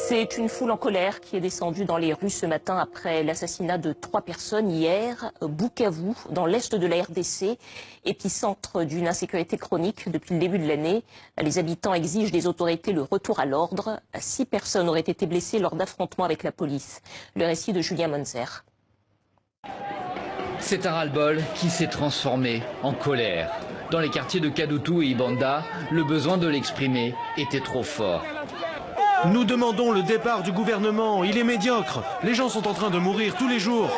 C'est une foule en colère qui est descendue dans les rues ce matin après l'assassinat de 3 personnes hier. Bukavu, dans l'est de la RDC, épicentre d'une insécurité chronique depuis le début de l'année. Les habitants exigent des autorités le retour à l'ordre. 6 personnes auraient été blessées lors d'affrontements avec la police. Le récit de Julien Monzer. C'est un ras-le-bol qui s'est transformé en colère. Dans les quartiers de Kadutu et Ibanda, le besoin de l'exprimer était trop fort. Nous demandons le départ du gouvernement, il est médiocre. Les gens sont en train de mourir tous les jours.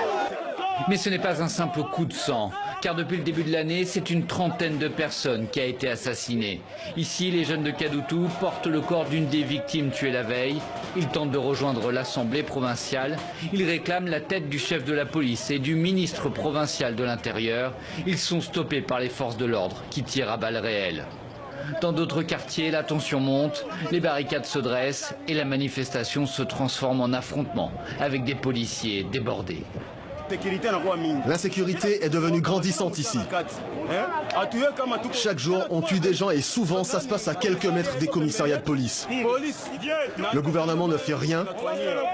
Mais ce n'est pas un simple coup de sang, car depuis le début de l'année, c'est une trentaine de personnes qui a été assassinée. Ici, les jeunes de Kadutu portent le corps d'une des victimes tuées la veille. Ils tentent de rejoindre l'Assemblée provinciale. Ils réclament la tête du chef de la police et du ministre provincial de l'Intérieur. Ils sont stoppés par les forces de l'ordre qui tirent à balles réelles. Dans d'autres quartiers, la tension monte, les barricades se dressent et la manifestation se transforme en affrontement avec des policiers débordés. L'insécurité est devenue grandissante ici. Chaque jour, on tue des gens et souvent, ça se passe à quelques mètres des commissariats de police. Le gouvernement ne fait rien.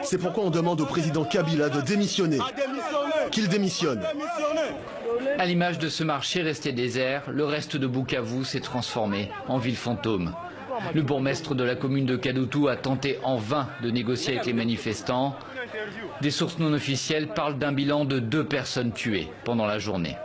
C'est pourquoi on demande au président Kabila de démissionner. Qu'il démissionne. À l'image de ce marché resté désert, le reste de Bukavu s'est transformé en ville fantôme. Le bourgmestre de la commune de Kadutu a tenté en vain de négocier avec les manifestants. Des sources non officielles parlent d'un bilan de 2 personnes tuées pendant la journée.